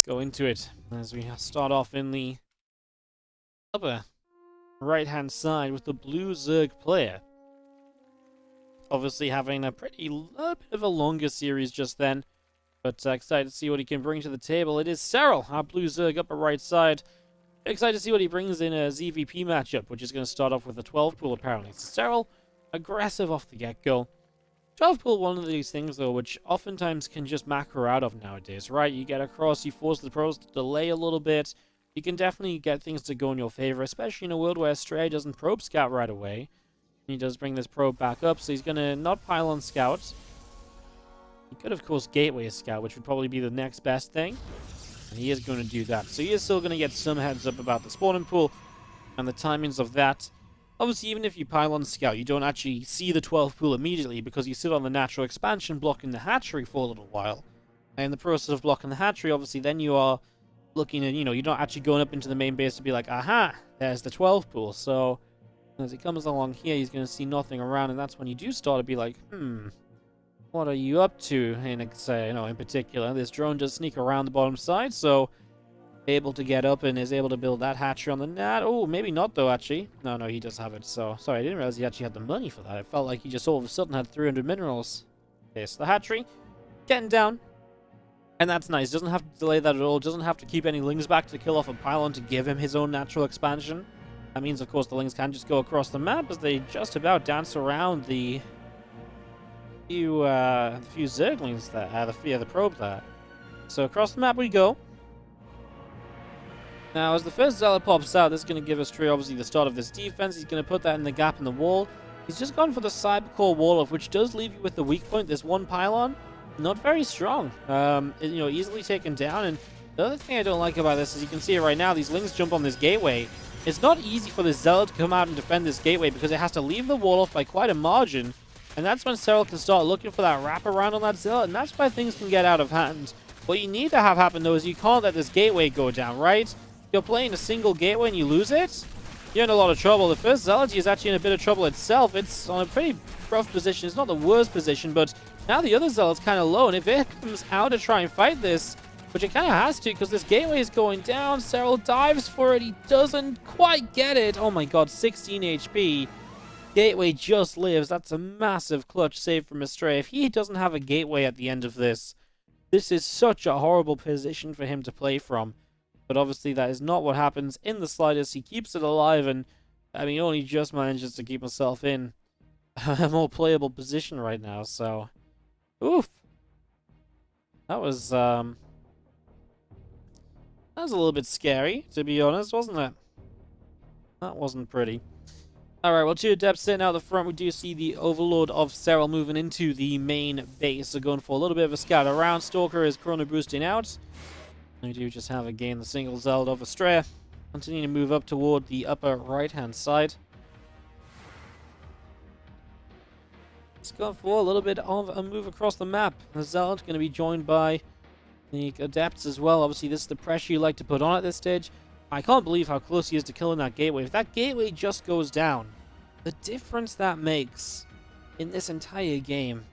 go into it as we start off in the upper right-hand side with the blue Zerg player. Obviously having a bit of a longer series just then, but excited to see what he can bring to the table. It is Serral, our blue Zerg upper right side. Excited to see what he brings in a ZvP matchup, which is going to start off with a 12 pool apparently. So Serral, aggressive off the get-go. 12 pool, one of these things though, which oftentimes can just macro out of nowadays, right? You get across, you force the pros to delay a little bit. You can definitely get things to go in your favor, especially in a world where Astrea doesn't probe scout right away. He does bring this probe back up, so he's going to not pile on scout. He could, of course, gateway a scout, which would probably be the next best thing. And he is going to do that. So he is still going to get some heads up about the spawning pool and the timings of that. Obviously, even if you pile on scout, you don't actually see the 12 pool immediately because you sit on the natural expansion blocking the hatchery for a little while. And in the process of blocking the hatchery, obviously, then you are looking at, you're not actually going up into the main base to be like, aha, there's the 12 pool. So as he comes along here, he's going to see nothing around, and that's when you do start to be like, what are you up to in particular? This drone does sneak around the bottom side, so able to get up and is able to build that hatchery on the net. Oh, maybe not though, actually. No, he does have it. So, sorry, I didn't realize he actually had the money for that. It felt like he just all of a sudden had 300 minerals. Okay, so the hatchery, getting down. And that's nice. Doesn't have to delay that at all. Doesn't have to keep any lings back to kill off a pylon to give him his own natural expansion. That means, of course, the lings can just go across the map as they just about dance around the few zerglings there, the probe there. So across the map we go. Now, as the first zealot pops out, this is going to give Astrea obviously the start of this defense. He's going to put that in the gap in the wall. He's just gone for the cybercore wall off, which does leave you with the weak point. This one pylon, not very strong. Easily taken down. And the other thing I don't like about this is you can see it right now. These lings jump on this gateway. It's not easy for this zealot to come out and defend this gateway because it has to leave the wall off by quite a margin. And that's when Serral can start looking for that wraparound on that zealot, and that's why things can get out of hand. What you need to have happen, though, is you can't let this gateway go down, right? You're playing a single gateway and you lose it, you're in a lot of trouble. The first zealot is actually in a bit of trouble itself. It's on a pretty rough position. It's not the worst position, but now the other zealot's kind of low, and if it comes out to try and fight this, which it kind of has to because this gateway is going down, Serral dives for it. He doesn't quite get it. Oh my god, 16 HP. Gateway just lives. That's a massive clutch save from Astrea. If he doesn't have a gateway at the end of this, this is such a horrible position for him to play from. But obviously that is not what happens in the slightest. He keeps it alive and, only just manages to keep himself in a more playable position right now. So, oof. That was a little bit scary, to be honest, wasn't it? That wasn't pretty. Alright, well, 2 adepts sitting out the front. We do see the Overlord of Serral moving into the main base. So going for a little bit of a scout around. Stalker is chrono boosting out. We do just have again the single zealot of Astrea. Continuing to move up toward the upper right-hand side. Let's go for a little bit of a move across the map. The zealot going to be joined by the adepts as well. Obviously, this is the pressure you like to put on at this stage. I can't believe how close he is to killing that gateway. If that gateway just goes down, the difference that makes in this entire game.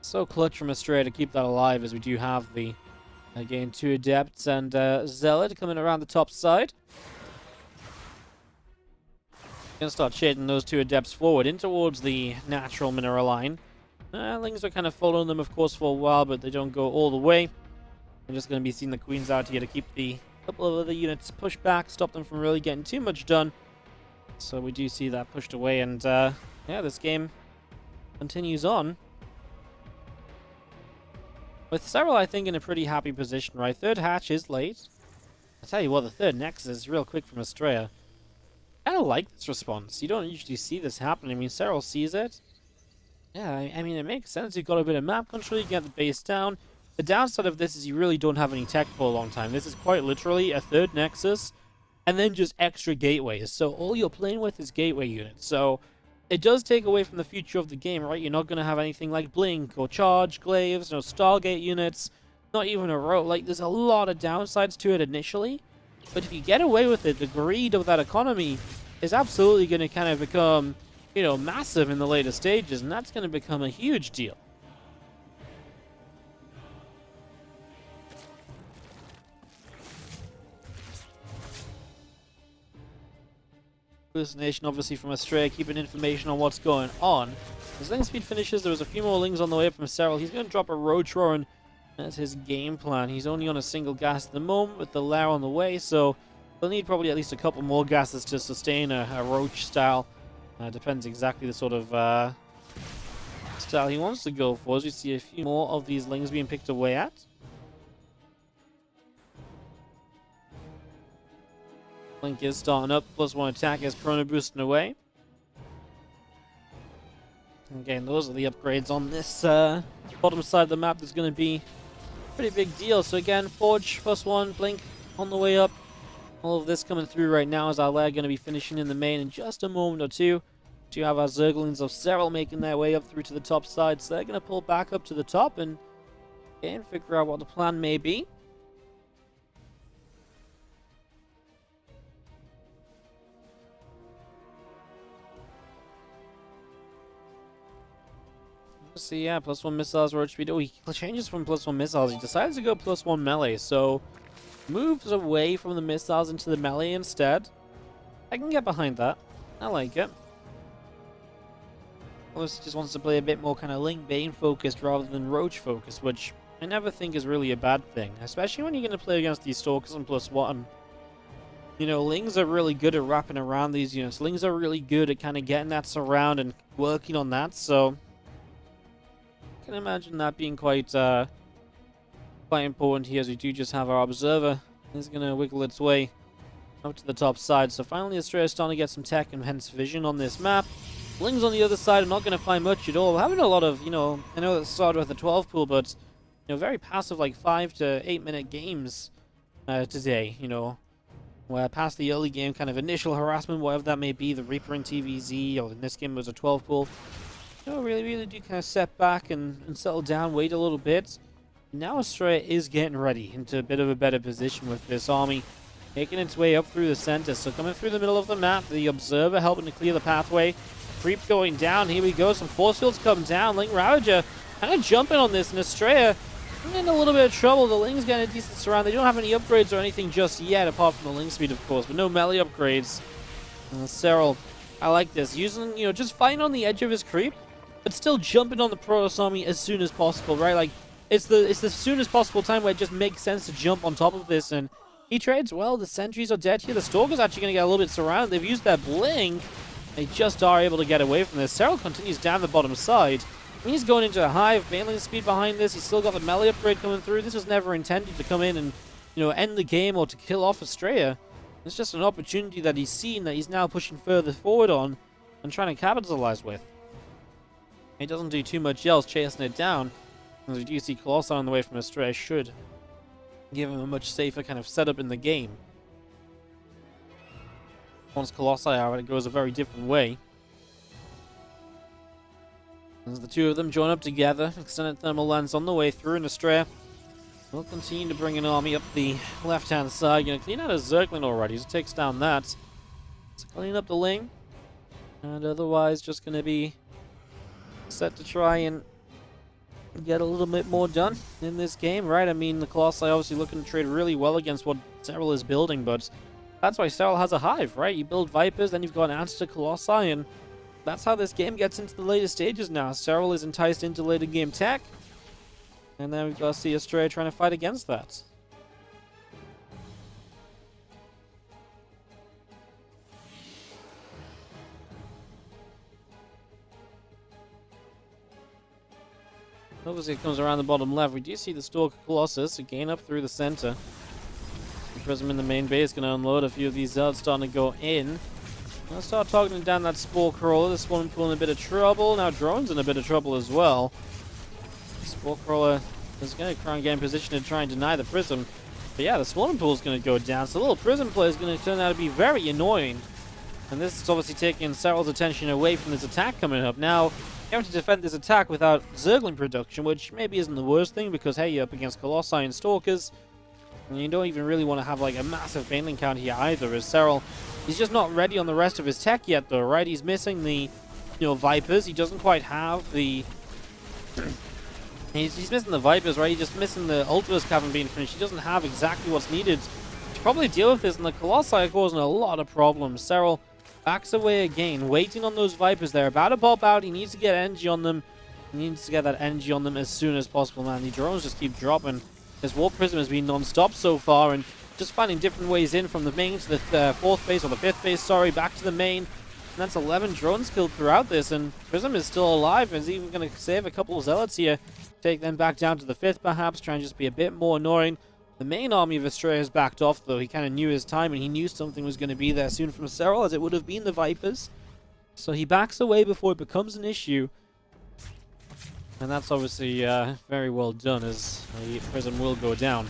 So clutch from Astrea to keep that alive, as we do have the, again, 2 adepts and zealot coming around the top side. Gonna start shading those 2 adepts forward in towards the natural mineral line. Lings are kind of following them, of course, for a while, but they don't go all the way. I'm just going to be seeing the queens out here to keep the couple of other units pushed back, stop them from really getting too much done. So we do see that pushed away, and this game continues on. With Serral, I think, in a pretty happy position, right? 3rd hatch is late. I tell you what, the 3rd nexus is real quick from Astrea. I kind of like this response. You don't usually see this happen. Serral sees it. Yeah, it makes sense. You've got a bit of map control, you get the base down. The downside of this is you really don't have any tech for a long time. This is quite literally a 3rd nexus, and then just extra gateways. So all you're playing with is gateway units. So it does take away from the future of the game, right? You're not going to have anything like Blink or Charge, Glaives, no Stargate units, not even a row. Like, there's a lot of downsides to it initially. But if you get away with it, the greed of that economy is absolutely going to kind of become, massive in the later stages, and that's going to become a huge deal. hallucination, obviously, from Astrea, keeping information on what's going on. As Ling speed finishes, there was a few more Lings on the way up from Serral. He's going to drop a Roach Roaring. That's his game plan. He's only on a single gas at the moment with the Lair on the way, so they'll need probably at least a couple more gases to sustain a Roach style. Depends exactly the sort of style he wants to go for, as we see a few more of these Lings being picked away at. Link is starting up, +1 attack as Chrono boosting away. Again, those are the upgrades on this bottom side of the map. There's going to be a pretty big deal. So again, Forge +1, Blink on the way up. All of this coming through right now as our lair going to be finishing in the main in just a moment or two. Do have our Zerglings of Serral making their way up through to the top side. So they're going to pull back up to the top and again figure out what the plan may be. So yeah, +1 missiles, roach speed. Oh, he changes from +1 missiles. He decides to go +1 melee, so moves away from the missiles into the melee instead. I can get behind that. I like it. Obviously just wants to play a bit more kind of Ling Bane focused rather than Roach focused, which I never think is really a bad thing, especially when you're going to play against these Stalkers on +1. You know, Lings are really good at wrapping around these units. Lings are really good at kind of getting that surround and working on that, so I can imagine that being quite important here, as we do just have our Observer. It's going to wiggle its way up to the top side. So finally, Astrea is starting to get some tech and hence vision on this map. Lings on the other side are not going to find much at all. We're having a lot of, you know, I know it started with a 12 pool, but, you know, very passive, like 5 to 8 minute games today, you know. Where past the early game, kind of initial harassment, whatever that may be, the Reaper and TVZ, or in this game it was a 12 pool. No, really do kind of step back and settle down, wait a little bit. Now Astrea is getting ready into a bit of a better position with this army, making its way up through the center. So coming through the middle of the map, the Observer helping to clear the pathway. Creep going down, here we go, some force fields come down. Ling Ravager kind of jumping on this, and Astrea in a little bit of trouble. The Ling's getting a decent surround. They don't have any upgrades or anything just yet, apart from the Ling speed, of course, but no melee upgrades. Serral, I like this. Using, you know, just fighting on the edge of his creep, but still jumping on the Protoss army as soon as possible, right? Like, it's the soonest possible time where it just makes sense to jump on top of this, and he trades well. The sentries are dead here. The Stalker's actually going to get a little bit surrounded. They've used their Blink. They just are able to get away from this. Serral continues down the bottom side. He's going into a hive. Baneling speed behind this. He's still got the melee upgrade coming through. This was never intended to come in and, you know, end the game or to kill off Astrea. It's just an opportunity that he's seen that he's now pushing further forward on and trying to capitalize with. He doesn't do too much else chasing it down. As we do see Colossi on the way from Astrea should give him a much safer kind of setup in the game. Once Colossi are, it goes a very different way. As the two of them join up together, extended thermal lens on the way through, and Astrea will continue to bring an army up the left-hand side. Going to clean out a Zergling already, so takes down that. So clean up the Ling, and otherwise just going to be set to try and get a little bit more done in this game, right? I mean, the Colossi obviously looking to trade really well against what Serral is building, but that's why Serral has a hive, right? You build Vipers, then you've got an answer to Colossi, and that's how this game gets into the later stages now. Serral is enticed into later game tech, and then we've got to see Astrea trying to fight against that. Obviously, it comes around the bottom left. We do see the Stalker Colossus again up through the center. The Prism in the main base is going to unload a few of these Zealots starting to go in. Let's start targeting down that Spore Crawler. This one pulling a bit of trouble. Now Drone's in a bit of trouble as well. Spore Crawler is going to try and get in position to try and deny the Prism. But yeah, the Swarm Pool is going to go down. So the little Prism play is going to turn out to be very annoying. And this is obviously taking Serral's attention away from this attack coming up. Now, you have to defend this attack without Zergling production, which maybe isn't the worst thing, because hey, you're up against Colossi and Stalkers, and you don't even really want to have like a massive Baneling count here either, as Serral, he's just not ready on the rest of his tech yet though, right? He's missing the, you know, Vipers. He doesn't quite have the... he's missing the Vipers, right? He's just missing the Ultras haven't been finished. He doesn't have exactly what's needed to probably deal with this, and the Colossi are causing a lot of problems. Serral Backs away again, waiting on those Vipers. They're about to pop out. He needs to get energy on them. He needs to get that energy on them as soon as possible, man. The drones just keep dropping. This Warp Prism has been non-stop so far, and just finding different ways in from the main to the fourth base, or the fifth base, sorry, back to the main. And that's 11 drones killed throughout this, and Prism is still alive, and is even going to save a couple of Zealots here. Take them back down to the fifth, perhaps, try and just be a bit more annoying. The main army of Astrea has backed off, though. He kind of knew his time, and he knew something was going to be there soon from Serral, as it would have been the Vipers. So he backs away before it becomes an issue. And that's obviously very well done, as the Prism will go down.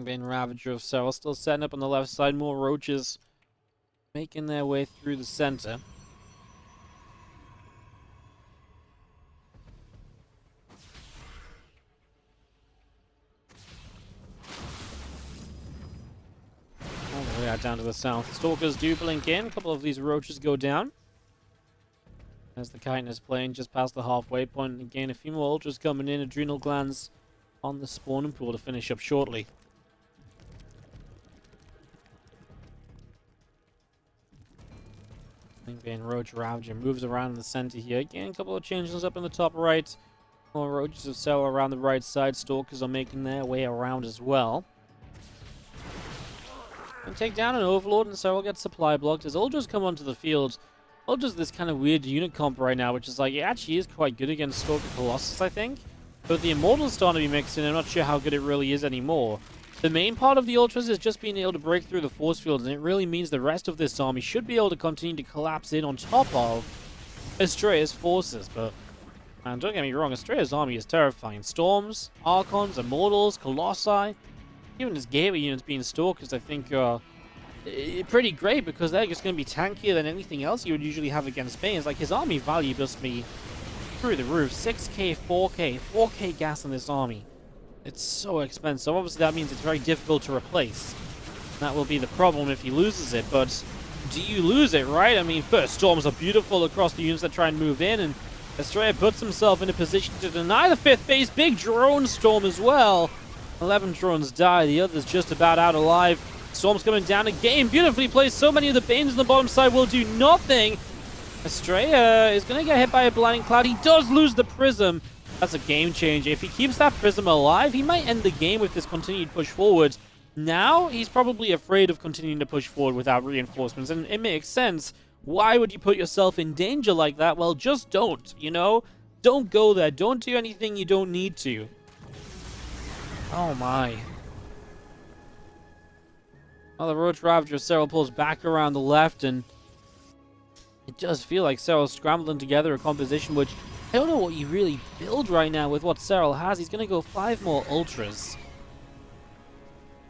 Being Ravager of Serral still setting up on the left side. More roaches making their way through the center. All the way out down to the south. Stalkers do blink in. A couple of these roaches go down. As the Chitin is playing just past the halfway point. Again, a few more ultras coming in. Adrenal glands on the spawning pool to finish up shortly. Being Roach Ravager moves around in the center here. Again, a couple of changes up in the top right. More roaches of Serral around the right side. Stalkers are making their way around as well. And take down an Overlord, and Serral gets supply blocked as Ultras come onto the field. Ultra's this kind of weird unit comp right now, which is like, it actually is quite good against Stalker Colossus, I think. But the Immortal's starting to be mixed in. I'm not sure how good it really is anymore. The main part of the Ultras is just being able to break through the force fields, and it really means the rest of this army should be able to continue to collapse in on top of Astrea's forces. But don't get me wrong, Astrea's army is terrifying. Storms, Archons, Immortals, Colossi, even his gateway units being Stalkers, I think are pretty great, because they're just going to be tankier than anything else you would usually have against Banes. Like, his army value must be through the roof. 6k, 4k gas in this army. It's so expensive. Obviously, that means it's very difficult to replace. That will be the problem if he loses it, but do you lose it, right? I mean, first storms are beautiful across the units that try and move in, and Astrea puts himself in a position to deny the fifth base. Big drone storm as well. 11 drones die. The others just about out alive. Storm's coming down again. Beautifully placed. So many of the Banes on the bottom side will do nothing. Astrea is going to get hit by a blinding cloud. He does lose the Prism. That's a game changer. If he keeps that Prism alive, he might end the game with this continued push forward. Now, he's probably afraid of continuing to push forward without reinforcements, and it makes sense. Why would you put yourself in danger like that? Well, just don't, you know? Don't go there. Don't do anything you don't need to. Oh my. Well, the Roach Ravager of Serral pulls back around the left, and it does feel like Serral's scrambling together a composition which I don't know what you really build right now with what Serral has. He's going to go 5 more Ultras.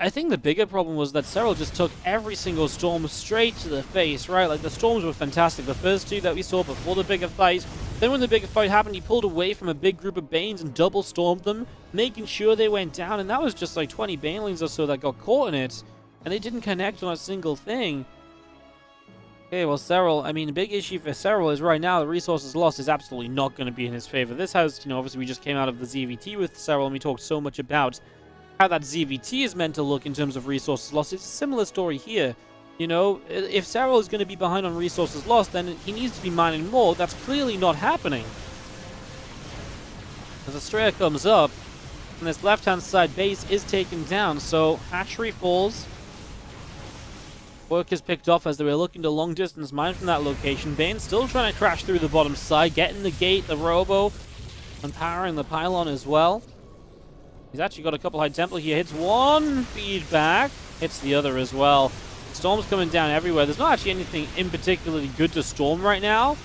I think the bigger problem was that Serral just took every single storm straight to the face, right? Like, the storms were fantastic. The first 2 that we saw before the bigger fight. Then when the bigger fight happened, he pulled away from a big group of Banes and double stormed them, making sure they went down. And that was just like 20 Banelings or so that got caught in it. And they didn't connect on a single thing. Okay, well, Serral, I mean, the big issue for Serral is right now the resources lost is absolutely not going to be in his favor. This has, you know, obviously we just came out of the ZvT with Serral, and we talked so much about how that ZvT is meant to look in terms of resources lost. It's a similar story here. You know, if Serral is going to be behind on resources lost, then he needs to be mining more. That's clearly not happening. As Astrea comes up, and this left-hand side base is taken down, so Hatchery falls. Work is picked off as they were looking to long-distance mine from that location. Bane still trying to crash through the bottom side, getting the gate, the robo, and powering the pylon as well. He's actually got a couple high tempo here. Hits one feedback, hits the other as well. Storm's coming down everywhere. There's not actually anything in particularly good to storm right now.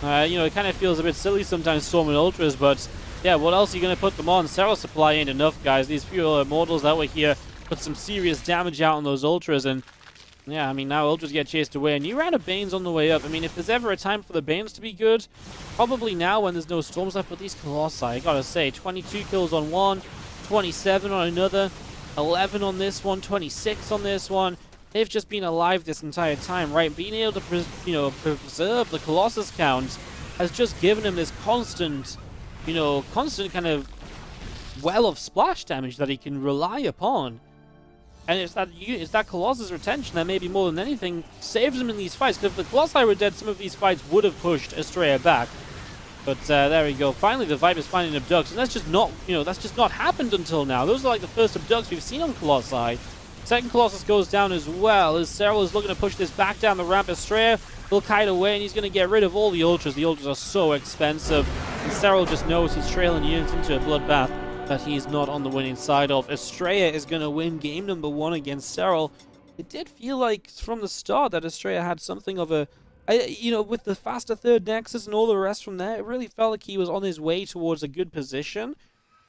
You know, it kind of feels a bit silly sometimes storming Ultras, but yeah, what else are you going to put them on? Serral supply ain't enough, guys. These few Immortals that were here put some serious damage out on those Ultras, and yeah, I mean, now Ultras get chased away. A new round of Banes on the way up. I mean, if there's ever a time for the Banes to be good, probably now when there's no storms left. But these Colossi, I gotta say, 22 kills on one, 27 on another, 11 on this one, 26 on this one. They've just been alive this entire time, right? Being able to, you know, preserve the Colossus count has just given him this constant, constant kind of well of splash damage that he can rely upon. And it's that Colossus retention that maybe more than anything saves him in these fights. Because if the Colossi were dead, some of these fights would have pushed Astrea back. But there we go. Finally, the Viper's finding abducts, and that's just not happened until now. Those are like the first abducts we've seen on Colossi. Second Colossus goes down as well, as Serral is looking to push this back down the ramp. Astrea will kite away, and he's going to get rid of all the Ultras. The Ultras are so expensive, and Serral just knows he's trailing units into a bloodbath that he's not on the winning side of. Astrea is going to win game number 1 against Serral. It did feel like from the start that Astrea had something of a, with the faster third Nexus and all the rest from there, it really felt like he was on his way towards a good position.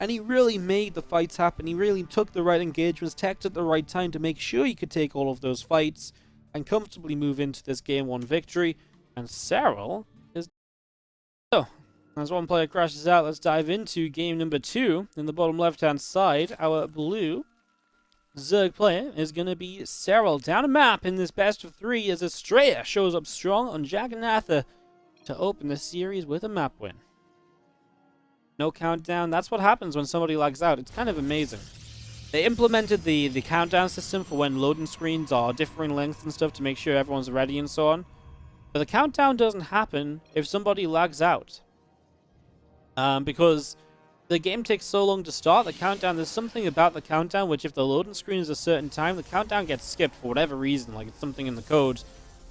And he really made the fights happen. He really took the right engagements, teched at the right time to make sure he could take all of those fights and comfortably move into this game 1 victory. And Serral is... So, as one player crashes out, let's dive into game number 2. In the bottom left-hand side, our blue Zerg player is going to be Serral. Down a map in this best of 3 as Astrea shows up strong on Jagannatha to open the series with a map win. No countdown. That's what happens when somebody lags out. It's kind of amazing. They implemented the countdown system for when loading screens are differing lengths and stuff to make sure everyone's ready and so on. But the countdown doesn't happen if somebody lags out. Because the game takes so long to start, the countdown, there's something about the countdown which if the loading screen is a certain time, the countdown gets skipped for whatever reason, like it's something in the code.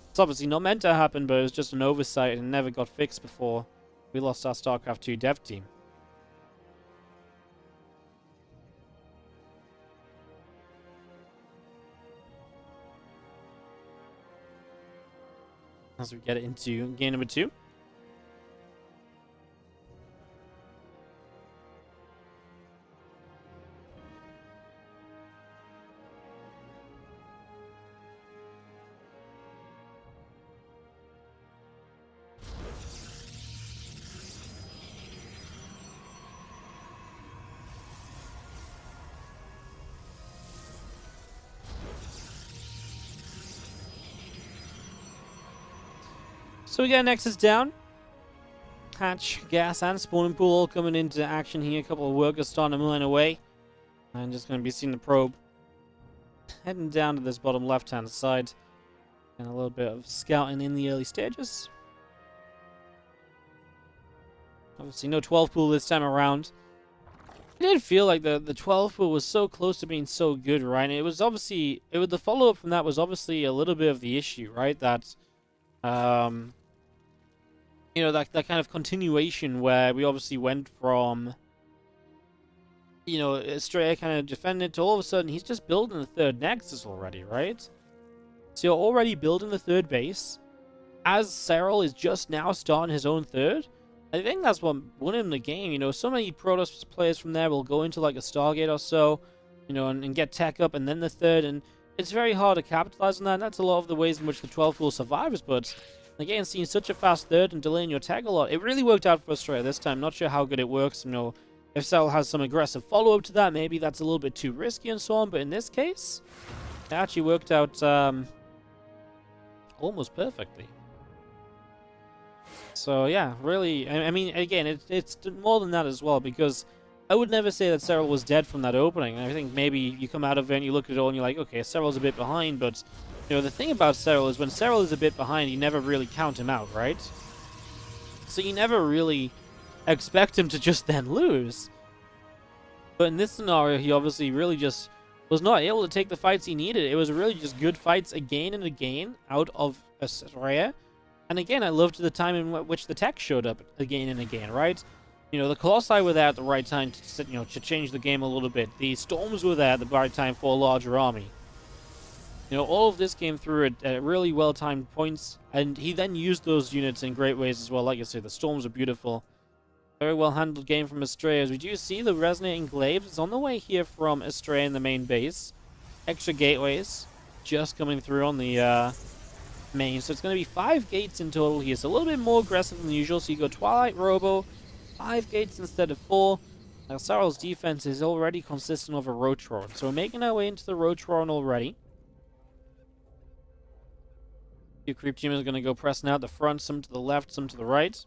It's obviously not meant to happen, but it was just an oversight and never got fixed before we lost our Starcraft 2 dev team. As we get into game number 2. So we got Nexus down. Hatch, gas, and spawning pool all coming into action here. A couple of workers starting to mine away. I'm just going to be seeing the probe heading down to this bottom left-hand side. And a little bit of scouting in the early stages. Obviously no 12 pool this time around. It did feel like the 12 pool was so close to being so good, right? And it was obviously... the follow-up from that was obviously a little bit of the issue, right? That... that kind of continuation where we obviously went from, Astrea kind of defending it to all of a sudden he's just building the third Nexus already, right? So you're already building the third base as Serral is just now starting his own third. I think that's what won him the game. So many Protoss players from there will go into like a Stargate or so, and get tech up and then the third, and it's very hard to capitalize on that, and that's a lot of the ways in which the 12 will survive, but again, seeing such a fast third and delaying your tag a lot, it really worked out for Astrea this time. Not sure how good it works. If Serral has some aggressive follow-up to that, maybe that's a little bit too risky and so on. But in this case, it actually worked out almost perfectly. So yeah, really, I mean, again, it's more than that as well, because I would never say that Serral was dead from that opening. I think maybe you come out of it and you look at it all and you're like, okay, Serral's a bit behind, but... the thing about Serral is when Serral is a bit behind, you never really count him out, right? So you never really expect him to just then lose. But in this scenario, he obviously really just was not able to take the fights he needed. It was really just good fights again and again out of Astrea. And again, I loved the time in which the tech showed up again and again, right? The Colossi were there at the right time to change the game a little bit. The Storms were there at the right time for a larger army. All of this came through at really well-timed points, and he then used those units in great ways as well. Like I said, the Storms are beautiful. Very well-handled game from Astrea. As we do see the Resonating Glaives. It's on the way here from Astrea in the main base. Extra gateways just coming through on the main. So it's going to be 5 gates in total here. So a little bit more aggressive than usual. So you go Twilight, Robo, 5 gates instead of 4. Now, Serral's defense is already consistent of a Rotron. So we're making our way into the Rotron already. Your creep team is going to go pressing out the front, some to the left, some to the right.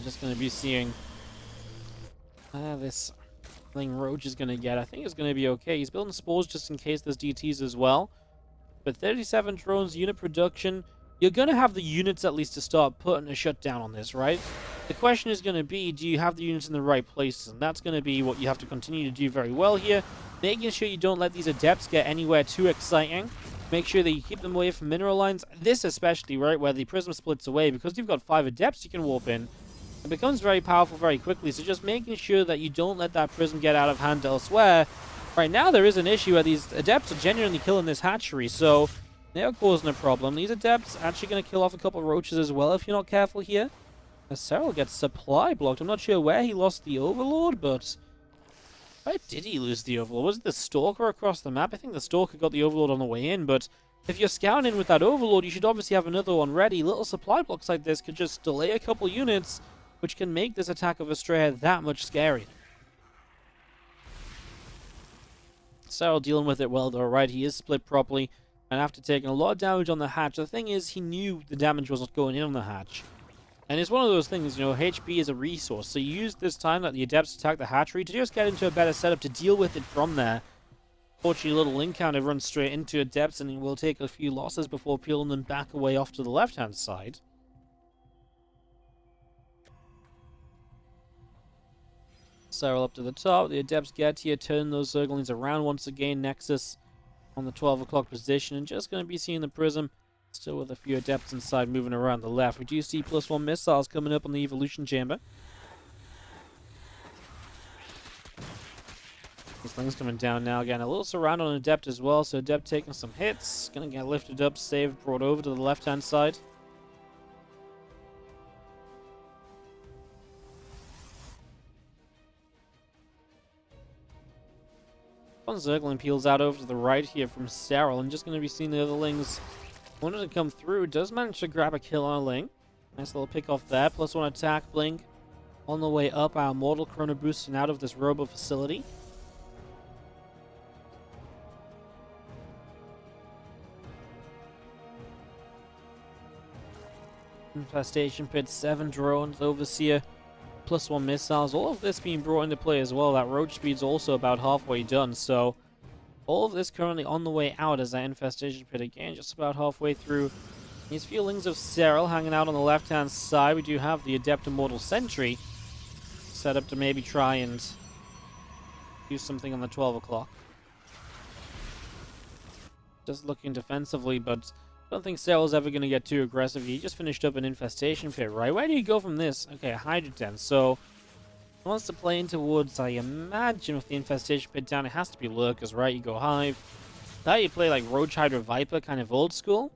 just going to be seeing this thing Roach is going to get. I think it's going to be okay. He's building spores just in case there's DTs as well. But 37 drones, unit production. You're going to have the units at least to start putting a shutdown on this, right? The question is going to be, do you have the units in the right places? And that's going to be what you have to continue to do very well here. Making sure you don't let these adepts get anywhere too exciting. Make sure that you keep them away from mineral lines. This especially, right, where the prism splits away. Because you've got 5 adepts you can warp in. It becomes very powerful very quickly. So just making sure that you don't let that prism get out of hand elsewhere. Right now there is an issue where these adepts are genuinely killing this hatchery. So they are causing a problem. These adepts are actually going to kill off a couple of roaches as well if you're not careful here. Serral gets supply blocked. I'm not sure where he lost the Overlord, but where did he lose the Overlord? Was it the Stalker across the map? I think the Stalker got the Overlord on the way in, but if you're scouting in with that Overlord, you should obviously have another one ready. Little supply blocks like this could just delay a couple units, which can make this attack of Astrea that much scarier. Serral dealing with it well though, right? He is split properly, and after taking a lot of damage on the hatch, the thing is, he knew the damage was not going in on the hatch. And it's one of those things, you know, HP is a resource, so you use this time that the adepts attack the hatchery to just get into a better setup to deal with it from there. Fortunately, little link counter runs straight into adepts, and will take a few losses before peeling them back away off to the left-hand side. Serral up to the top, the adepts get here, turn those Zerglings around once again. Nexus on the 12 o'clock position, and just going to be seeing the prism. Still with a few adepts inside moving around the left. We do see +1 missiles coming up on the evolution chamber. This thing's coming down now again. A little surround on adept as well, so adept taking some hits. Gonna get lifted up, saved, brought over to the left-hand side. One Zergling peels out over to the right here from Serral. I'm just gonna be seeing the other lings. Wanted to come through, does manage to grab a kill on a Ling. Nice little pick off there. +1 attack, blink. On the way up, our Mortal Chrono boosting out of this robo facility. Infestation pit, 7 drones, Overseer, +1 missiles. All of this being brought into play as well. That roach speed's also about halfway done, so all of this currently on the way out as that infestation pit again, just about halfway through. These feelings of Serral hanging out on the left-hand side. We do have the Adept Immortal Sentry set up to maybe try and do something on the 12 o'clock. Just looking defensively, but I don't think Serral's ever going to get too aggressive. He just finished up an infestation pit, right? Where do you go from this? Okay, a Hydra Den. So he wants to play in towards, I imagine, with the infestation pit down, it has to be Lurkers, right? You go Hive. Now you play like Roach, Hydra, Viper, kind of old school.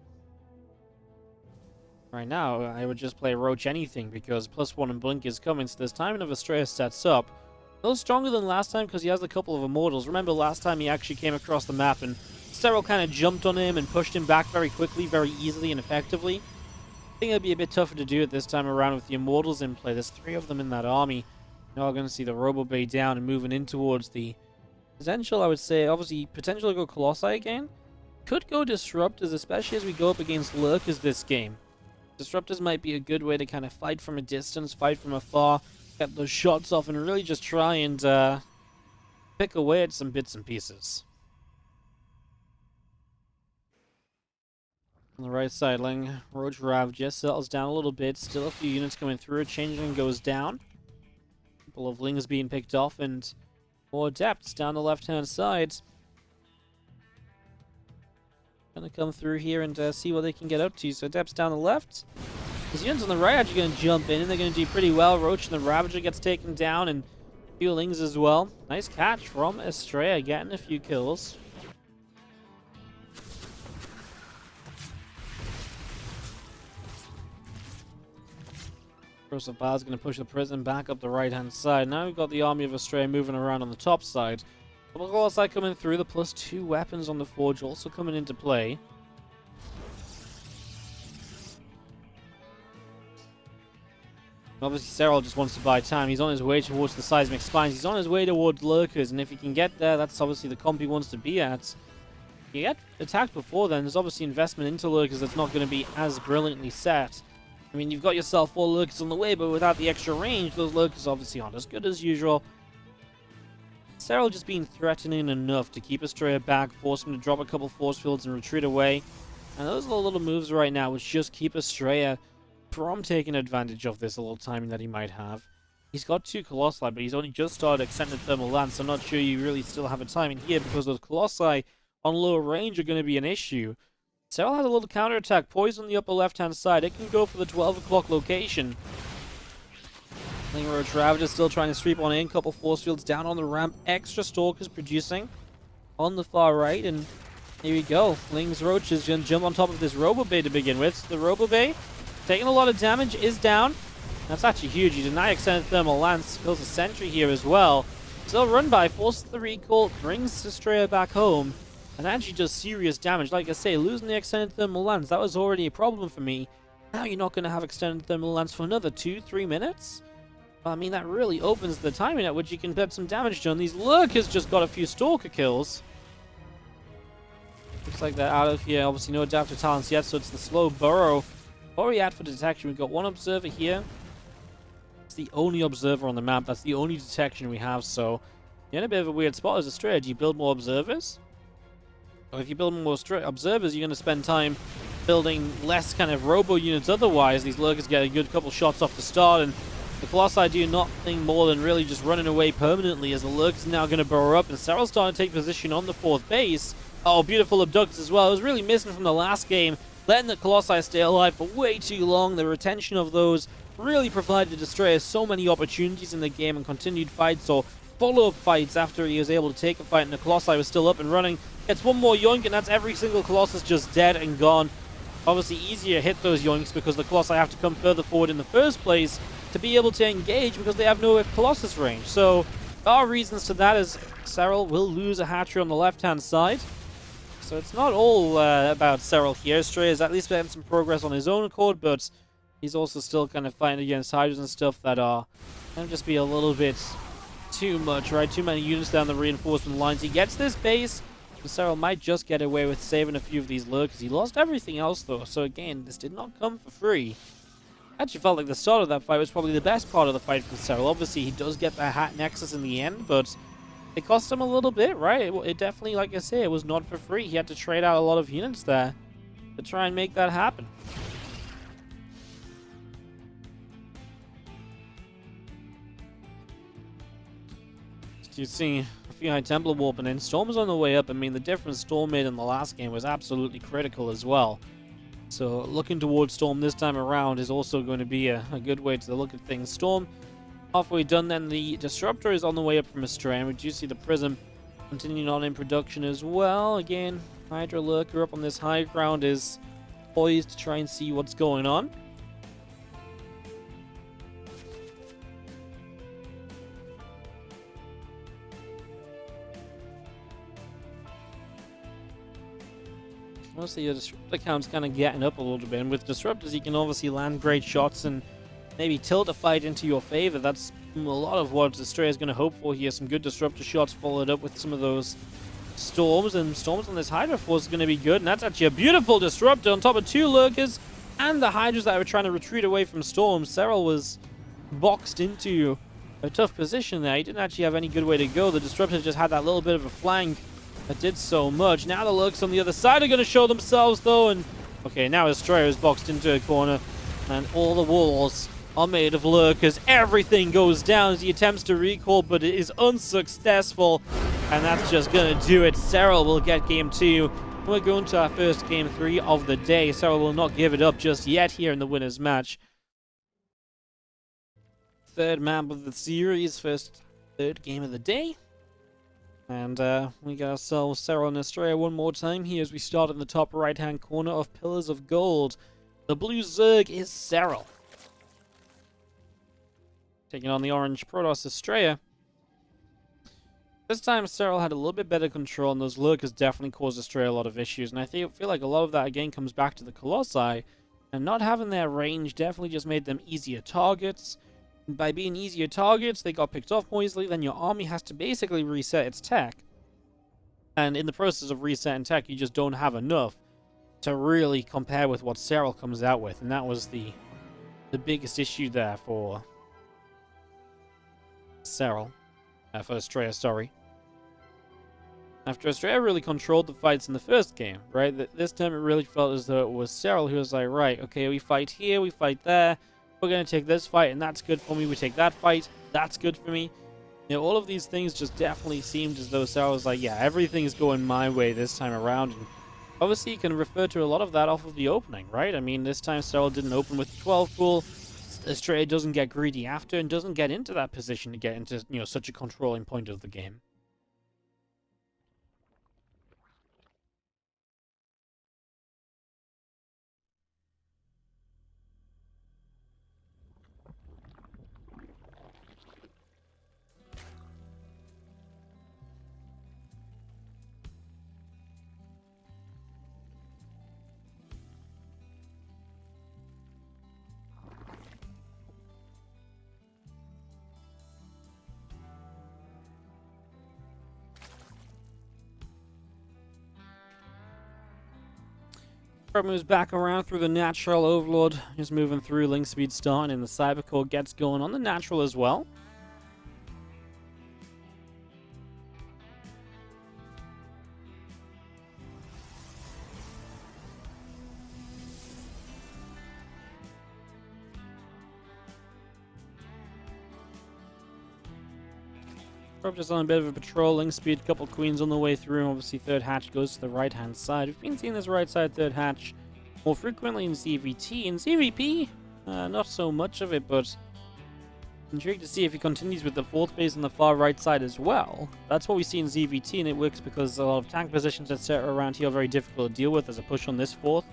Right now, I would just play Roach anything, because +1 and Blink is coming, so this timing of Astrea sets up. A little stronger than last time, because he has a couple of Immortals. Remember last time he actually came across the map, and Serral kind of jumped on him and pushed him back very quickly, very easily and effectively. I think it'd be a bit tougher to do it this time around with the Immortals in play. There's 3 of them in that army. Now we're going to see the Robo Bay down and moving in towards the potential, I would say, obviously, potential to go Colossi again. Could go Disruptors, especially as we go up against Lurkers this game. Disruptors might be a good way to kind of fight from a distance, fight from afar, get those shots off, and really just try and pick away at some bits and pieces. On the right side, Ling, Roach Rav just settles down a little bit. Still a few units coming through. Changeling goes down. Couple of Lings being picked off, and more Adepts down the left-hand side. Gonna come through here and see what they can get up to. So Adepts down the left. These units on the right are actually going to jump in, and they're going to do pretty well. Roach and the Ravager gets taken down, and a few Lings as well. Nice catch from Astrea, getting a few kills. Joseph Bar's going to push the prison back up the right-hand side. Now we've got the army of Astrea moving around on the top side. Double Colossi coming through. The +2 weapons on the Forge also coming into play. Obviously, Serral just wants to buy time. He's on his way towards the Seismic Spines. He's on his way towards Lurkers, and if he can get there, that's obviously the comp he wants to be at. If you get attacked before then, there's obviously investment into Lurkers that's not going to be as brilliantly set. I mean, you've got yourself 4 lurkers on the way, but without the extra range, those lurkers obviously aren't as good as usual. Serral just being threatening enough to keep Astrea back, force him to drop a couple force fields and retreat away. And those are the little moves right now which just keep Astrea from taking advantage of this little timing that he might have. He's got 2 Colossi, but he's only just started extended thermal lance. I'm not sure you really still have a timing here because those Colossi on lower range are going to be an issue. Serral has a little counterattack poised on the upper left-hand side. It can go for the 12 o'clock location. Roach Ravager still trying to sweep on in. Couple force fields down on the ramp. Extra Stalkers producing on the far right. And here we go. Ling's Roach is going to jump on top of this Robo Bay to begin with. So the Robo Bay taking a lot of damage, is down. That's actually huge. You deny extended thermal lance. Kills a sentry here as well. Still run by. Forces the recall. Brings Astrea back home. And actually does serious damage. Like I say, losing the extended thermal lance, that was already a problem for me. Now you're not going to have extended thermal lance for another 2-3 minutes? Well, I mean, that really opens the timing at which you can get some damage done. These lurkers just got a few stalker kills. Looks like they're out of here. Obviously no adaptive talents yet, so it's the slow burrow. What are we at for detection? We've got 1 observer here. It's the only observer on the map. That's the only detection we have, so you're in a bit of a weird spot as Astrea. Do you build more observers? Or if you build more observers, you're going to spend time building less kind of robo units otherwise. These lurkers get a good couple shots off the start, and the Colossi do nothing more than really just running away permanently as the lurkers are now going to burrow up, and Serral's starting to take position on the 4th base. Oh, beautiful abducts as well. It was really missing from the last game, letting the Colossi stay alive for way too long. The retention of those really provided Astrea so many opportunities in the game and continued fights or follow-up fights after he was able to take a fight and the Colossi was still up and running. Gets 1 more yoink and that's every single Colossus just dead and gone. Obviously easier to hit those yoinks because the Colossi have to come further forward in the first place to be able to engage because they have no Colossus range. So there are reasons to that, as Serral will lose a hatchery on the left-hand side. So it's not all about Serral here. Astrea is at least getting some progress on his own accord, but he's also still kind of fighting against Hydras and stuff that are going to just be a little bit too much, right? Too many units down the reinforcement lines. He gets this base. Serral might just get away with saving a few of these lurkers. He lost everything else though, so again, this did not come for free. I actually felt like the start of that fight was probably the best part of the fight for Serral. Obviously, he does get the Hat Nexus in the end, but it cost him a little bit, right? It definitely, like I say, it was not for free. He had to trade out a lot of units there to try and make that happen. You see a few High Templar warping in. Storm is on the way up. I mean, the difference Storm made in the last game was absolutely critical as well. So looking towards Storm this time around is also going to be a good way to look at things. Storm halfway done, then the Disruptor is on the way up from Astrea, and we do see the Prism continuing on in production as well. Again, Hydra Lurker up on this high ground is poised to try and see what's going on. Mostly your Disruptor count's kind of getting up a little bit, and with Disruptors you can obviously land great shots and maybe tilt a fight into your favor. That's a lot of what Astrea is going to hope for here. Some good Disruptor shots followed up with some of those Storms, and Storms on this Hydra force is going to be good, and that's actually a beautiful Disruptor on top of 2 Lurkers and the Hydras that were trying to retreat away from Storms. Serral was boxed into a tough position there. He didn't actually have any good way to go. The Disruptors just had that little bit of a flank that did so much. Now the Lurks on the other side are going to show themselves though, and okay, now Astrea is boxed into a corner and all the walls are made of Lurkers. Everything goes down as he attempts to recall, but it is unsuccessful, and that's just going to do it. Serral will get game 2. We're going to our first game 3 of the day. Serral will not give it up just yet here in the winner's match. Third map of the series, third game of the day. And we got ourselves Serral and Astrea one more time here as we start in the top right-hand corner of Pillars of Gold. The blue Zerg is Serral, taking on the orange Protoss Astrea. This time Serral had a little bit better control, and those Lurkers definitely caused Astrea a lot of issues. And I feel like a lot of that again comes back to the Colossi, and not having their range definitely just made them easier targets. By being easier targets, they got picked off more easily. Then your army has to basically reset its tech. And in the process of resetting tech, you just don't have enough to really compare with what Serral comes out with. And that was the the biggest issue there for Serral. For Astrea, sorry. After Astrea really controlled the fights in the first game, right? This time it really felt as though it was Serral who was like, right, okay, we fight here, we fight there. We're going to take this fight, and that's good for me. We take that fight, that's good for me. You know, all of these things just definitely seemed as though Serral was like, yeah, everything's going my way this time around. And obviously, you can refer to a lot of that off of the opening, right? I mean, this time Serral didn't open with the 12 pool. Astrea doesn't get greedy after and doesn't get into that position to get into, you know, such a controlling point of the game. Moves back around through the natural overlord, just moving through, link speed starting, and the cybercore gets going on the natural as well. Just on a bit of a patrol, link speed, couple queens on the way through. Obviously, third hatch goes to the right-hand side. We've been seeing this right-side third hatch more frequently in ZvT. In ZvP, not so much of it, but intrigued to see if he continues with the fourth base on the far right side as well. That's what we see in ZvT, and it works because a lot of tank positions, etc. around here are very difficult to deal with as a push on this fourth.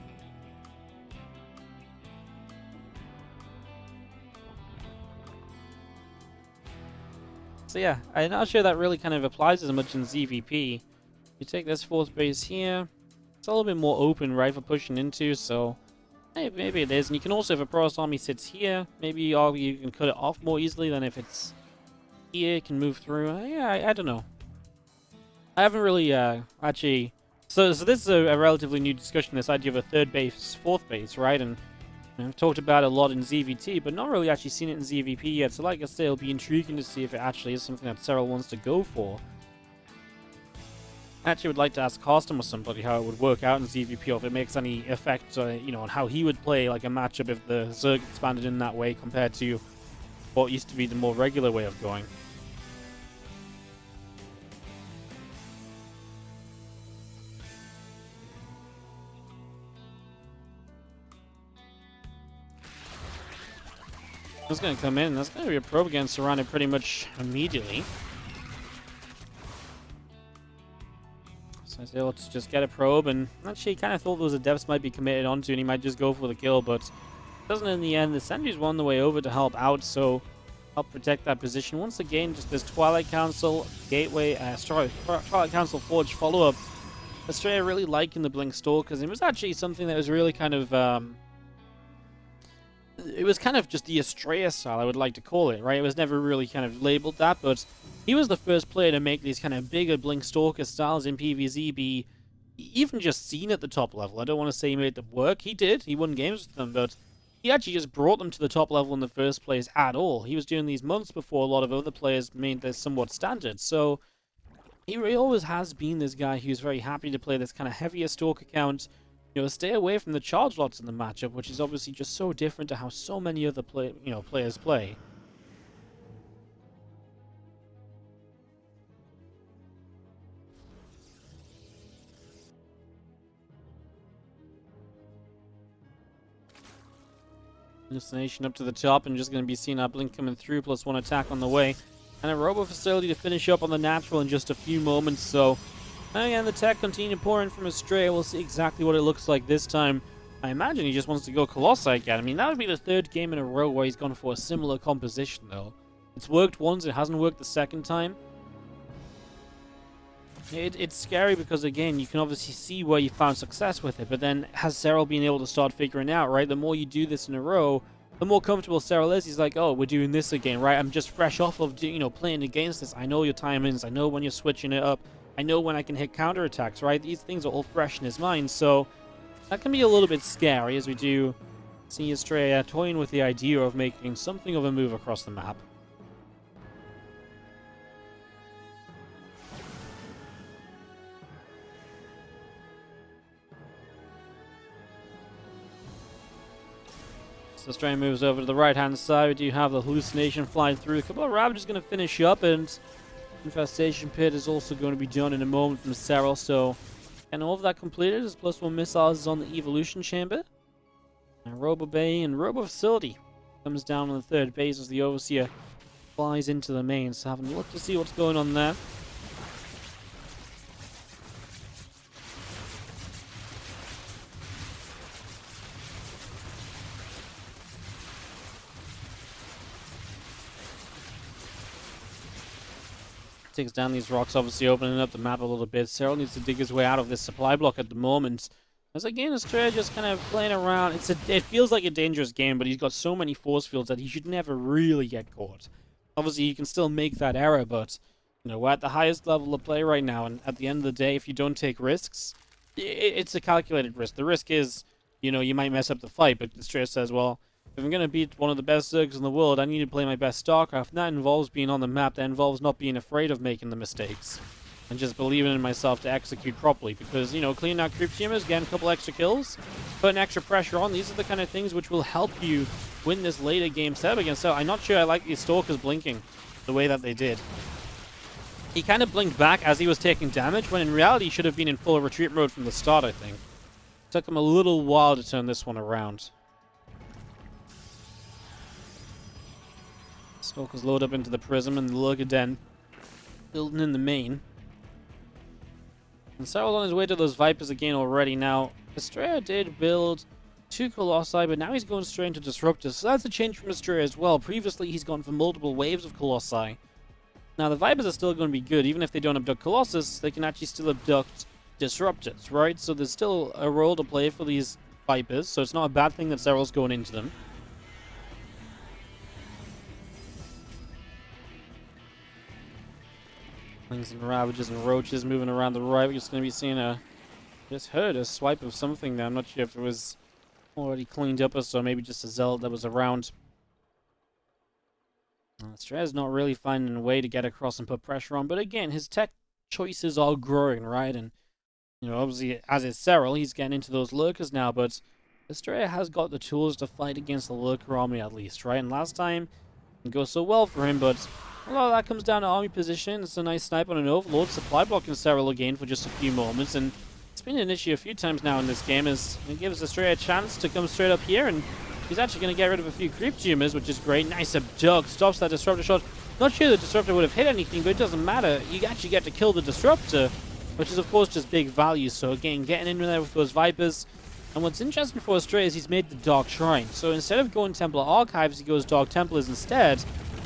So yeah, I'm not sure that really kind of applies as much in ZvP. You take this fourth base here, it's a little bit more open, right, for pushing into, so maybe it is. And you can also, if a Protoss army sits here, maybe you can cut it off more easily than if it's here, it can move through. Yeah, I don't know. I haven't really actually... So this is a relatively new discussion, this idea of a third base, fourth base, right? And I've talked about it a lot in ZvT, but not really actually seen it in ZvP yet, so like I say, it'll be intriguing to see if it actually is something that Serral wants to go for. I actually would like to ask Carsten or somebody how it would work out in ZvP, or if it makes any effect, you know, on how he would play like a matchup if the Zerg expanded in that way compared to what used to be the more regular way of going. That's going to come in. That's going to be a probe again, surrounded pretty much immediately. So I say, let's just get a probe, and actually kind of thought those adepts might be committed onto, and he might just go for the kill, but doesn't in the end. The sentry's on the way over to help out, so help protect that position. Once again, just this Twilight Council Gateway, Twilight Council Forge follow-up. Astrea really liking the Blink Stalkers. It was actually something that was really kind of it was kind of just the Astrea style, I would like to call it, right? It was never really kind of labeled that, but he was the first player to make these kind of bigger Blink Stalker styles in PvZ be even just seen at the top level. I don't want to say he made them work. He did. He won games with them, but he actually just brought them to the top level in the first place at all. He was doing these months before a lot of other players made this somewhat standard, so he really always has been this guy who's very happy to play this kind of heavier Stalker count. You know, stay away from the charge lots in the matchup, which is obviously just so different to how so many other players play. Destination up to the top, and just going to be seeing our Blink coming through, plus one attack on the way. And a Robo Facility to finish up on the natural in just a few moments, so... And the tech continue to pour in from Astrea. We'll see exactly what it looks like this time. I imagine he just wants to go Colossi again. I mean, that would be the third game in a row where he's gone for a similar composition, though. It's worked once, it hasn't worked the second time. It's scary because, again, you can obviously see where you found success with it, but then has Serral been able to start figuring out, right? The more you do this in a row, the more comfortable Serral is. He's like, oh, we're doing this again, right? I'm just fresh off of, playing against this. I know your timings. I know when you're switching it up. I know when I can hit counterattacks, right? These things are all fresh in his mind, so that can be a little bit scary as we do See Astrea toying with the idea of making something of a move across the map. So Astrea moves over to the right-hand side. We do have the hallucination flying through. A couple of Ravagers going to finish up, and Infestation Pit is also going to be done in a moment from Serral. So, and all of that completed. His +1 missiles is on the Evolution Chamber. And Robo Bay and Robo Facility comes down on the third base as the Overseer flies into the main. So having a look to see what's going on there. Takes down these rocks, obviously opening up the map a little bit. Serral needs to dig his way out of this supply block at the moment. As again, Astrea just kind of playing around. It feels like a dangerous game, but he's got so many force fields that he should never really get caught. Obviously, you can still make that error, but you know, we're at the highest level of play right now, and at the end of the day, if you don't take risks, it's a calculated risk. The risk is, you know, you might mess up the fight, but Astrea says, well, if I'm going to beat one of the best Zergs in the world, I need to play my best Starcraft. And that involves being on the map. That involves not being afraid of making the mistakes. And just believing in myself to execute properly. Because, you know, cleaning out creep teamers, getting a couple extra kills, putting extra pressure on. These are the kind of things which will help you win this later game setup against Serral. I'm not sure I like these Stalkers blinking the way that they did. He kind of blinked back as he was taking damage, when in reality he should have been in full retreat mode from the start, I think. Took him a little while to turn this one around. Stalkers load up into the Prism and the Lurker Den, building in the main. And Serral's on his way to those Vipers again already. Now, Astrea did build 2 Colossi, but now he's going straight into Disruptors. So that's a change from Astrea as well. Previously, he's gone for multiple waves of Colossi. Now, the Vipers are still going to be good. Even if they don't abduct Colossus, they can actually still abduct Disruptors, right? So there's still a role to play for these Vipers, so it's not a bad thing that Serral's going into them. And Ravages and Roaches moving around the right. We're just going to be seeing just heard a swipe of something there. I'm not sure if it was already cleaned up or so. Maybe just a Zealot that was around. Astrea's not really finding a way to get across and put pressure on. But again, his tech choices are growing, right? And, you know, obviously, as is Serral, he's getting into those Lurkers now. But Astrea has got the tools to fight against the Lurker army at least, right? And last time, it didn't go so well for him, but a lot of that comes down to army position. It's a nice snipe on an Overlord. Supply blocking Serral again for just a few moments. And it's been an issue a few times now in this game, as it gives Astrea a chance to come straight up here. And he's actually going to get rid of a few creep tumors, which is great. Nice abduct. Stops that Disruptor shot. Not sure the Disruptor would have hit anything, but it doesn't matter. You actually get to kill the Disruptor, which is, of course, just big value. So, again, getting in there with those Vipers. And what's interesting for Astrea is he's made the Dark Shrine. So, instead of going Templar Archives, he goes Dark Templars instead.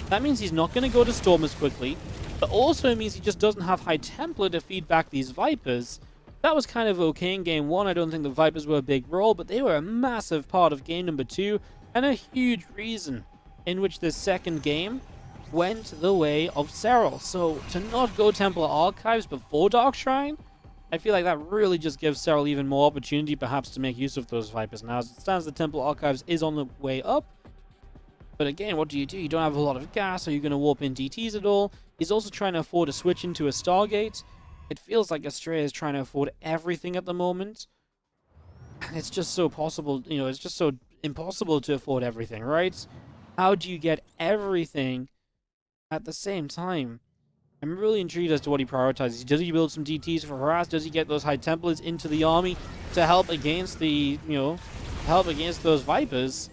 That means he's not going to go to Storm as quickly, but also it means he just doesn't have High Templar to feed back these Vipers. That was kind of okay in game 1. I don't think the Vipers were a big role, but they were a massive part of game number 2, and a huge reason in which this second game went the way of Serral. So to not go Templar Archives before Dark Shrine, I feel like that really just gives Serral even more opportunity perhaps to make use of those Vipers. Now, as it stands, the Templar Archives is on the way up. But again, what do? You don't have a lot of gas. Are you going to warp in DTs at all? He's also trying to afford to switch into a Stargate. It feels like Astrea is trying to afford everything at the moment. And it's just so possible, you know, it's just so impossible to afford everything, right? How do you get everything at the same time? I'm really intrigued as to what he prioritizes. Does he build some DTs for harass? Does he get those High Templars into the army to help against the, you know, help against those Vipers?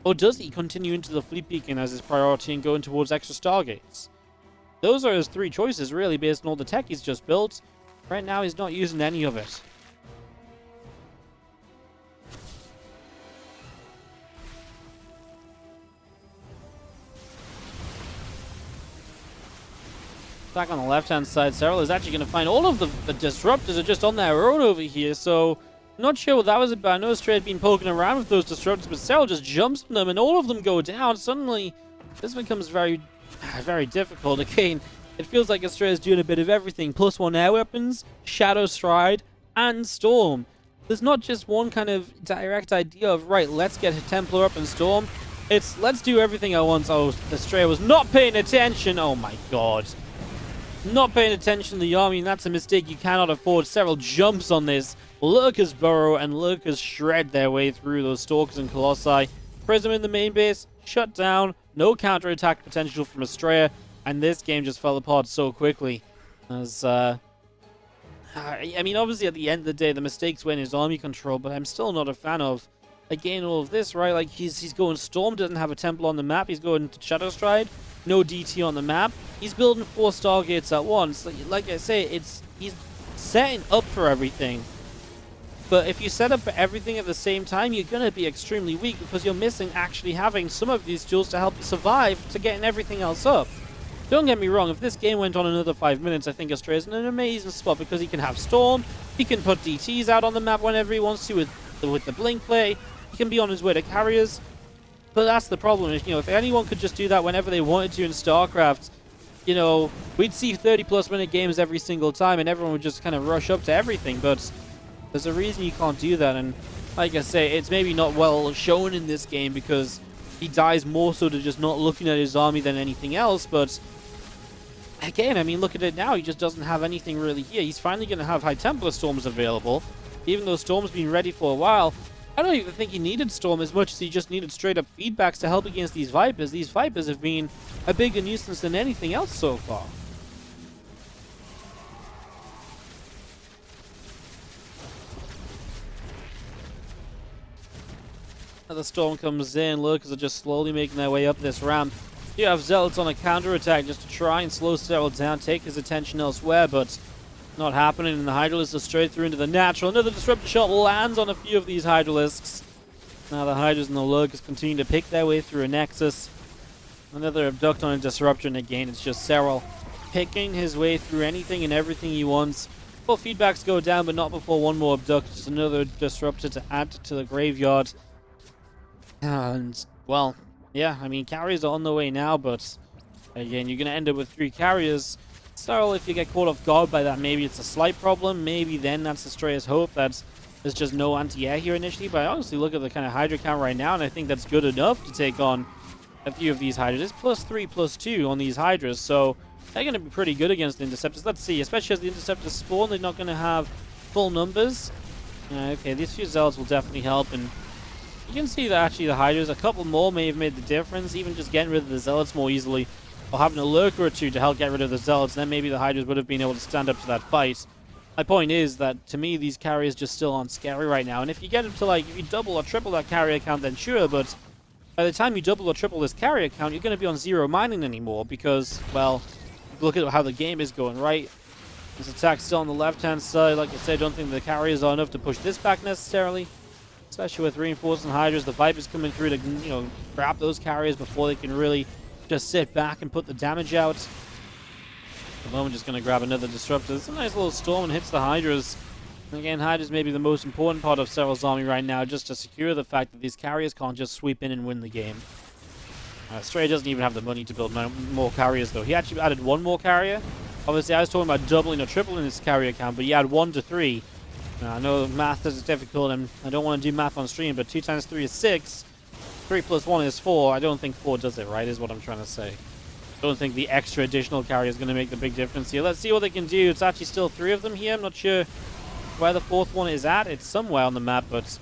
Or does he continue into the fleet beacon as his priority and going towards extra Stargates? Those are his 3 choices, really, based on all the tech he's just built. Right now, he's not using any of it. Back on the left-hand side, Serral is actually going to find all of the Disruptors are just on their own over here, so not sure what that was about. I know Astrea had been poking around with those Disruptors, but Serral just jumps on them, and all of them go down. Suddenly, this becomes very, very difficult. Again, it feels like Astrea is doing a bit of everything. +1 air weapons, Shadow Stride, and Storm. there's not just one kind of direct idea of, right, let's get a Templar up and Storm. It's, let's do everything at once. Oh, Astrea was not paying attention. Oh my god. Not paying attention to the army, and that's a mistake you cannot afford. Serral jumps on this. Lurkers burrow, and Lurkers shred their way through those Stalkers and Colossi. Prism in the main base, shut down. No counterattack potential from Astrea, and this game just fell apart so quickly. As, I mean, obviously, at the end of the day, the mistakes were in his army control, but I'm still not a fan of, again, all of this, right? Like, he's going Storm, doesn't have a Temple on the map. He's going to Shadow Stride, no DT on the map. He's building 4 Stargates at once. Like I say, he's setting up for everything. But if you set up for everything at the same time, you're going to be extremely weak because you're missing actually having some of these tools to help you survive to getting everything else up. Don't get me wrong, if this game went on another 5 minutes, I think Astrea is in an amazing spot because he can have Storm, he can put DTs out on the map whenever he wants to with the Blink play, he can be on his way to carriers. But that's the problem, is, you know, if anyone could just do that whenever they wanted to in StarCraft, you know, we'd see 30+ minute games every single time and everyone would just kind of rush up to everything, but there's a reason you can't do that, and like I say, it's maybe not well shown in this game because he dies more so to just not looking at his army than anything else, but again, I mean, look at it now. He just doesn't have anything really here. He's finally going to have High Templar Storms available, even though Storm's been ready for a while. I don't even think he needed Storm as much as he just needed straight-up feedbacks to help against these Vipers. These Vipers have been a bigger nuisance than anything else so far. Another Storm comes in. Lurkers are just slowly making their way up this ramp. You have Zealots on a counterattack just to try and slow Serral down, take his attention elsewhere, but not happening, and the Hydralisks are straight through into the natural. Another Disruptor shot lands on a few of these Hydralisks. Now the Hydras and the Lurkers continue to pick their way through a Nexus. Another Abduct on a Disruptor, and again, it's just Serral picking his way through anything and everything he wants. Well, feedbacks go down, but not before one more Abduct. Just another Disruptor to add to the graveyard. And, well, yeah, I mean, carriers are on the way now, but again, you're going to end up with 3 carriers. So if you get caught off guard by that, maybe it's a slight problem. Maybe then that's Astrea's hope that there's just no anti-air here initially. But I honestly look at the kind of Hydra count right now, and I think that's good enough to take on a few of these Hydras. It's +3, +2 on these Hydras, so they're going to be pretty good against the Interceptors. Let's see, especially as the Interceptors spawn, they're not going to have full numbers. Okay, these few Zealots will definitely help, and you can see that actually the Hydras, a couple more may have made the difference. Even just getting rid of the Zealots more easily, or having a Lurker or 2 to help get rid of the Zealots, then maybe the Hydras would have been able to stand up to that fight. My point is that, to me, these carriers just still aren't scary right now. And if you get up to, like, if you double or triple that carrier count, then sure, but by the time you double or triple this carrier count, you're going to be on 0 mining anymore because, well, look at how the game is going, right? This attack's still on the left-hand side. Like I said, I don't think the carriers are enough to push this back necessarily. Especially with reinforcing Hydras, the Vipers coming through to, you know, grab those carriers before they can really just sit back and put the damage out. At the moment, just going to grab another Disruptor. It's a nice little storm and hits the Hydras. And again, Hydras may be the most important part of Serral's army right now, just to secure the fact that these carriers can't just sweep in and win the game. Astrea doesn't even have the money to build more carriers, though. He actually added 1 more carrier. Obviously, I was talking about doubling or tripling his carrier count, but he had 1 to 3. Now, I know math is difficult, and I don't want to do math on stream, but 2 times 3 is 6. 3 plus 1 is 4. I don't think 4 does it right, is what I'm trying to say. I don't think the extra additional carrier is going to make the big difference here. Let's see what they can do. It's actually still 3 of them here. I'm not sure where the 4th one is at. It's somewhere on the map, but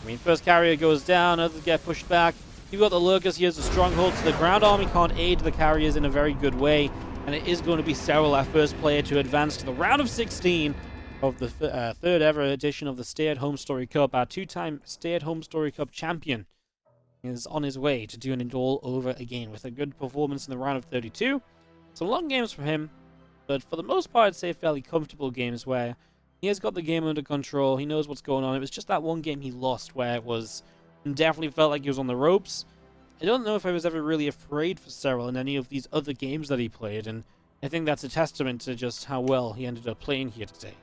I mean, first carrier goes down, others get pushed back. You've got the Lurkers here as a stronghold, so the ground army can't aid the carriers in a very good way, and it is going to be Serral, our first player to advance to the round of 16 of the 3rd ever edition of the HomeStory Cup. Our 2-time HomeStory Cup champion is on his way to doing it all over again with a good performance in the round of 32. Some long games for him, but for the most part, I'd say fairly comfortable games where he has got the game under control. He knows what's going on. It was just that one game he lost where it was definitely felt like he was on the ropes. I don't know if I was ever really afraid for Serral in any of these other games that he played, and I think that's a testament to just how well he ended up playing here today.